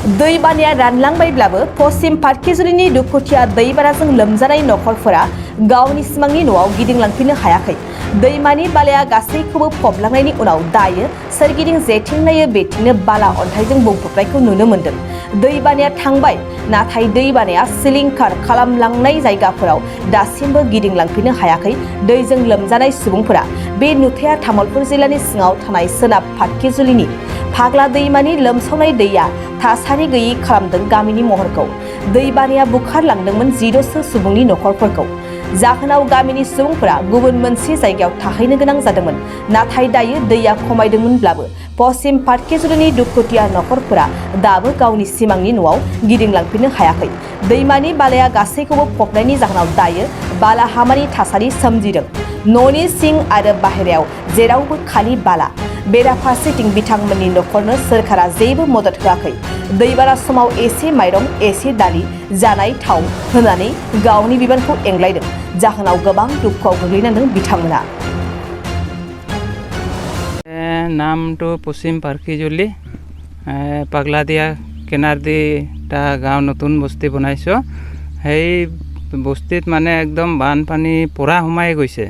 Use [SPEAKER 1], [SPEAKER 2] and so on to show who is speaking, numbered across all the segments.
[SPEAKER 1] दैबानाया रानलांबायब्लाबो पश्चिम पाटकेजुलिनि दुखुथिया दैबानाजों लोमजानाय नखरफोरा गावनि सिमांनि न'आव गिदिंलांफिननो हायाखै। दैमानि बालाया गासैखौबो फबलांनायनि उनाव दायो सोरगिदिं जेथिं नायो बेथिंनो बाला अन्थाइजों बुंफबनायखौ नुनो मोन्दों। दैबानाया थांबाय, नाथाय दैबानाया सिलिंखार खालामलांनाय जायगाफोराव दासिमबो गिदिंलांफिननो हायाखै दैजों लोमजानाय सुबुंफोरा। बे नुथाया तामुलपुर जिल्लानि सिङाव थानाय सोनाब पाटकेजुलिनि फाग्ला दैमानि लोमसावनाय दैया थासारि गैयै खालामदों गामिनि महरखौ। दैबानाया बुखारलांदोंमोन 14 सुबुंनि नखरफोरखौ। जाहोनाव गामिनि सुबुंफोरा गुबुन मोनसे जायगायाव थाहैनो गोनां जादोंमोन। नाथाय दायो दैया खमायदोंमोनब्लाबो पश्चिम पाटकेजुलिनि दुखुथिया नखरफोरा दाबो गावनि सिमांनि न'आव गिदिंलांफिननो हायाखै। दैमानि बालाया गासैखौबो फबनायनि जाहोनाव दायो बालाहामानि थासारि सोमजिदों। न'नि सिं आरो बाहेरायाव जेरावबो खालि बाला। बेराफारसेथिं बिथांमोननि नखरनो सोरखारा जेबो मदद होआखै। दैबाना समाव एसे माइरं, एसे दालि, जानाय थाव होनानै गावनि बिबानखौ एंग्लायदों। जाहोनाव गोबां दुखुआव गोग्लैनांदों बिथांमोना।
[SPEAKER 2] नाम तो पश्चिम पाटकेजुली पागलादिया किनार दी ता गाँव नतुन बस्ती बनाइছো। সেই বস্তিত মানে একদম বানপানী পুৰা সোমাই গৈছে।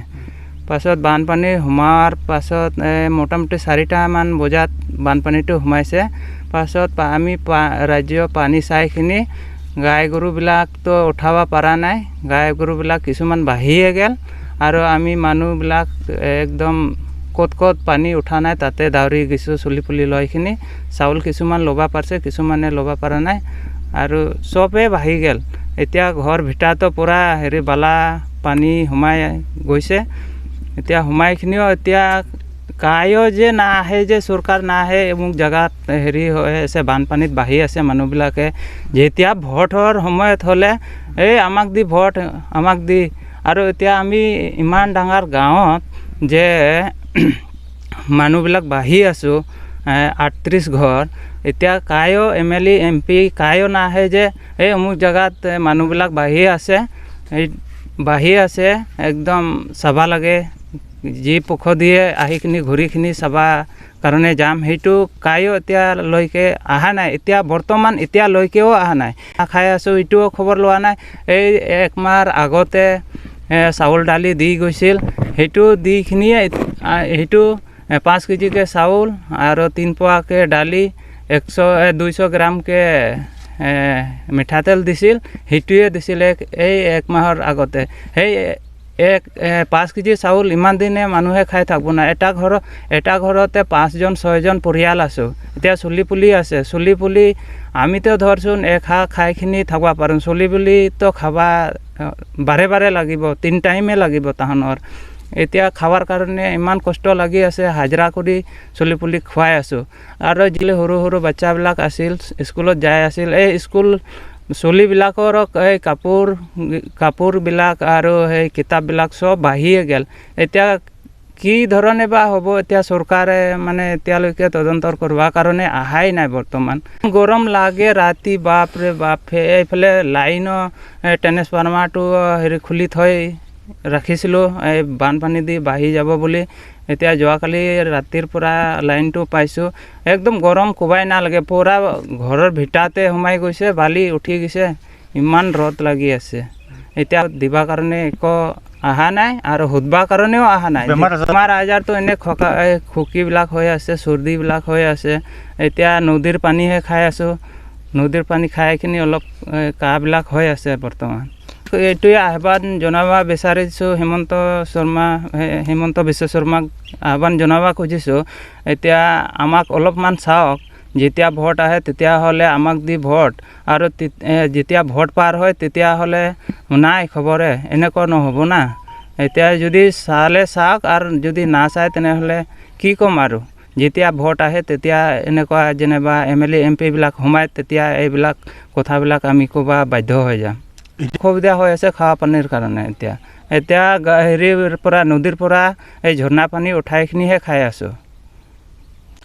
[SPEAKER 2] পাছত বানপানী সোমাৰ পাছত মোটামুটি 4টামান বজাত বানপানীটো সোমাইছে। পাছত আমি ৰাজ্য পানী চাইখিনি গাই গৰুবিলাকতো উঠাব পৰা নাই। গাই গৰুবিলাক কিছুমান বাহিয়ে গেল আৰু আমি মানুহবিলাক একদম ক'ত পানী উঠা নাই তাতে দাউৰি গৈছোঁ। চলি পুলি লৈখিনি চাউল কিছুমান ল'ব পাৰিছে, কিছুমানে ল'ব পৰা নাই আৰু চবেই বাঢ়ি গেল। এতিয়া ঘৰ ভিতৰতো পুৰা বালা পানী সোমাই গৈছে। এতিয়া সোমাইখিনিও এতিয়া কায়ো যে নাহে, যে চৰকাৰ নাহে অমুক জেগাত হৈ আছে, বানপানীত বাঢ়ি আছে মানুহবিলাকে। যেতিয়া ভোটৰ সময়ত হ'লে আমাক দি ভোট, আমাক দি। আৰু এতিয়া আমি ইমান ডাঙৰ গাঁৱত যে মানুহবিলাক বাঢ়ি আছোঁ 38 ঘৰ। এতিয়া কায়ো MLA MP কায়ো নাহে যে অমুক জেগাত মানুহবিলাক বাঢ়ি আছে একদম চাব লাগে। যি পক্ষ দিয়ে আহিখিনি ঘূৰিখিনি চাব কাৰণে যাম, সেইটো কায়ো এতিয়ালৈকে অহা নাই। এতিয়া বৰ্তমান এতিয়ালৈকেও অহা নাই। খাই আছোঁ, এইটোও খবৰ লোৱা নাই। 1 মাহ আগতে চাউল দালি দি গৈছিল, সেইটো দিখিনিয়ে সেইটো 5 কেজিকে চাউল আৰু 3 পোৱাকৈ দালি, 200 গ্ৰামকৈ মিঠাতেল দিছিল। সেইটোৱে দিছিল 1 মাহৰ আগতে। সেই 5 কেজি চাউল ইমান দিনে মানুহে খাই থাকিব নাই। এটা ঘৰতে 5জন 6জন পৰিয়াল আছোঁ। এতিয়া চলি পুলি আছে। চলি পুলি আমিতো ধৰচোন খাইখিনি থাকিব পাৰোঁ। চলি পুলিতো খাবা বাৰে লাগিব, 3 টাইমে লাগিব তাহানৰ। এতিয়া খাৱাৰ কাৰণে ইমান কষ্ট লাগি আছে। হাজিৰা কৰি চলি পুলি খুৱাই আছোঁ। আৰু যিলে সৰু সৰু বাচ্চাবিলাক আছিল স্কুলত যাই আছিল, স্কুল চলিবিলাকৰ কাপোৰবিলাক আৰু সেই কিতাপবিলাক চব বাঢ়িয়ে গ'ল। এতিয়া কি ধৰণে বা হ'ব, এতিয়া চৰকাৰে মানে এতিয়ালৈকে তদন্তৰ কৰিবৰ কাৰণে অহাই নাই বৰ্তমান। গৰম লাগে ৰাতি, বাপৰে বাপ। এইফালে লাইনো ট্ৰেন্সফৰ্মাৰটো খুলি থৈ ৰাখিছিলোঁ বানপানী দি বাঢ়ি যাব বুলি। এতিয়া যোৱাকালি ৰাতিৰ পৰা লাইনটো পাইছোঁ। একদম গৰম ক'বাই নালাগে, পূৰা ঘৰৰ ভিতৰতে সোমাই গৈছে, বালি উঠি গৈছে, ইমান ৰ'দ লাগি আছে। এতিয়া দিবৰ কাৰণে একো অহা নাই আৰু সুধিবৰ কাৰণেও অহা নাই। বেমাৰ আজাৰটো এনে খুকিবিলাক হৈ আছে, চৰ্দিবিলাক হৈ আছে। এতিয়া নদীৰ পানীহে খাই আছোঁ। নদীৰ পানী খাইখিনি অলপ কাহবিলাক হৈ আছে বৰ্তমান। এইটোৱে আহ্বান জনাব বিচাৰিছোঁ হিমন্ত বিশ্ব শৰ্মাক আহ্বান জনাব খুজিছোঁ। এতিয়া আমাক অলপমান চাওক। যেতিয়া ভোট আহে তেতিয়াহ'লে আমাক দি ভোট, আৰু যেতিয়া ভোট পাৰ হয় তেতিয়াহ'লে নাই খবৰে। এনেকুৱা নহ'ব না। এতিয়া যদি চালে চাওক, আৰু যদি নাচায় তেনেহ'লে কি ক'ম আৰু। যেতিয়া ভোট আহে তেতিয়া এনেকুৱা যেনিবা MLA MP বিলাক সোমায়, তেতিয়া এইবিলাক কথাবিলাক আমি ক'ব বাধ্য হৈ যাম। অসুবিধা হৈ আছে খোৱা পানীৰ কাৰণে। এতিয়া পৰা নদীৰ পৰা এই ঝৰ্ণা পানী উঠাইখিনিহে খাই আছোঁ।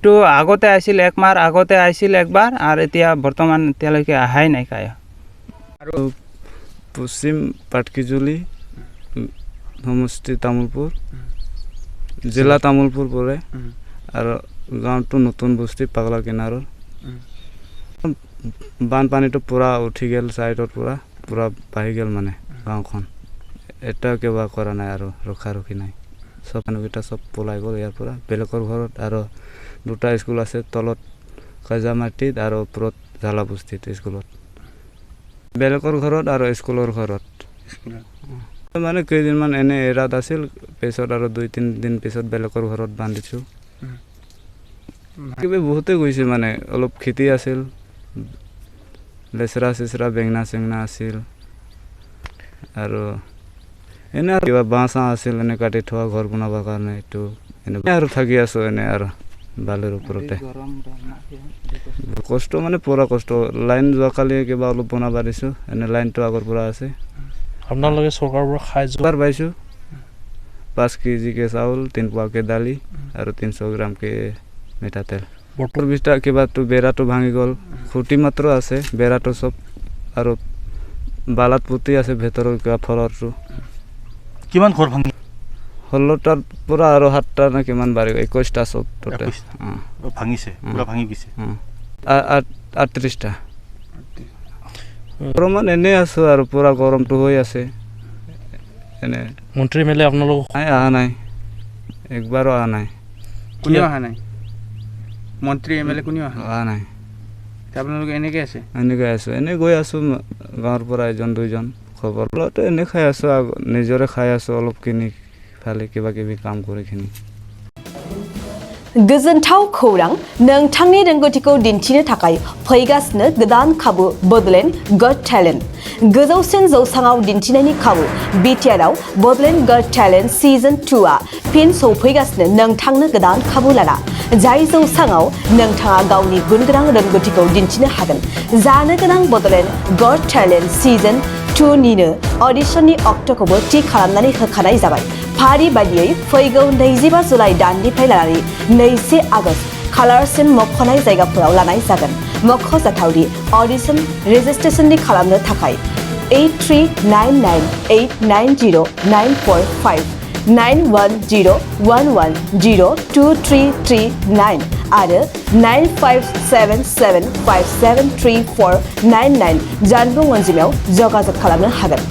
[SPEAKER 2] তো আগতে আহিছিল 1 মাহ আগতে আহিছিল একবাৰ, আৰু এতিয়া বৰ্তমান এতিয়ালৈকে অহাই নাই কায়ো।
[SPEAKER 3] আৰু পশ্চিম পাটকেজুলি সমষ্টি তামোলপুৰ, জিলা তামোলপুৰ পৰে, আৰু গাঁৱটো নতুন বস্তি পাগলা কিনাৰৰ। বানপানীটো পূৰা উঠি গ'ল ছাইডত পূৰা বাঢ়ি গ'ল মানে গাঁওখন এটা কিবা কৰা নাই আৰু ৰখি নাই চব মানুহকেইটা চব পলাই গ'ল ইয়াৰ পৰা বেলেগৰ ঘৰত আৰু দুটা স্কুল আছে তলত কাজামাটিত আৰু ওপৰত ঝালাবস্তিত স্কুলত বেলেগৰ ঘৰত আৰু স্কুলৰ ঘৰত মানে কেইদিনমান এনে এৰাত আছিল পিছত আৰু 2-3 দিন পিছত বেলেগৰ ঘৰত বান্ধিছোঁ কিবা বহুতে গৈছে মানে অলপ খেতি আছিল লেচৰা চেচৰা বেঙনা চেঙনা আছিল আৰু এনে আৰু কিবা বাঁহ চাহ আছিল এনে কাটি থোৱা ঘৰ বনাবৰ কাৰণে এইটো এনে আৰু থাকি আছোঁ এনে আৰু বালিৰ ওপৰতে কষ্ট মানে পূৰা কষ্ট লাইন যোৱাকালি কিবা অলপ বনাব দিছোঁ এনে লাইনটো আগৰ পৰা আছে
[SPEAKER 4] আপোনালোকে চৰকাৰৰ পৰা সাহায্য
[SPEAKER 3] পাইছোঁ 5 কেজিকে চাউল 3 পোৱাকে দালি আৰু 300 গ্ৰামকে মিঠাতেল বতৰ বিস্তা কিবাটো বেৰাটো ভাঙি গ'ল খুঁটি মাত্ৰ আছে বেৰাটো চব আৰু বালাত পুতি আছে ভিতৰৰ কিবা ফলৰটো
[SPEAKER 4] কিমান ঘৰ ভাঙি
[SPEAKER 3] 16টাৰ পৰা আৰু 7টা নে কিমান বাঢ়ি 21টা চব টোটেল
[SPEAKER 4] ভাঙিছে পুৰা ভাঙি গৈছে
[SPEAKER 3] 38টা গৰমত এনেই আছোঁ আৰু পুৰা গৰমটো হৈ আছে এনে
[SPEAKER 4] মন্ত্ৰী মেলে আপোনালোক
[SPEAKER 3] অহা নাই একবাৰো অহা নাই
[SPEAKER 5] কোনেও অহা নাই মন্ত্ৰী এমএলএ কোনেও
[SPEAKER 3] অহা নাই
[SPEAKER 5] আপোনালোকে এনেকৈ আছে
[SPEAKER 3] এনেই গৈ আছোঁ গাঁৱৰ পৰা 1-2জন খবৰ লওঁতে এনেই খাই আছোঁ নিজৰে খাই আছোঁ অলপ কিনি ফালে কিবা কিবি কাম কৰি কিনি
[SPEAKER 1] गोजोनथाव खौरां नोंथांनि रोंगौथिखौ दिन्थिनो थाखाय फैगासिनो गोदान खाबु बडलेण्ड गट टेलेन्ट गोजौसिन जौसाङाव दिन्थिनायनि खाबु बिटिआरआव बडलेण्ड गट टेलेन्ट सिजन 2आ फिन सौफैगासिनो नोंथांनो गोदान खाबु लाना जाय जौसाङाव नोंथाङा गावनि गुनगोनां रोंगौथिखौ दिन्थिनो हागोन जानो गोनां बडलेण्ड गट टेलेन्ट सिजन 2 निनो अडिशननि अक्ट'खौबो थि खालामनानै होखानाय जाबाय फारि बायदियै फैगौ 25 जुलाइ दाननिफ्राय लानानै 2 आगस्त खालारसिम मख'नाय जायगाफोराव लानाय जागोन मख'जाथावदि अडिशन रेजिस्ट्रेशननि खालामनो थाखाय 8399890945 9101102339 आरो 9577573499 जानबुं अनजिमायाव जगाजग खालामनो हागोन।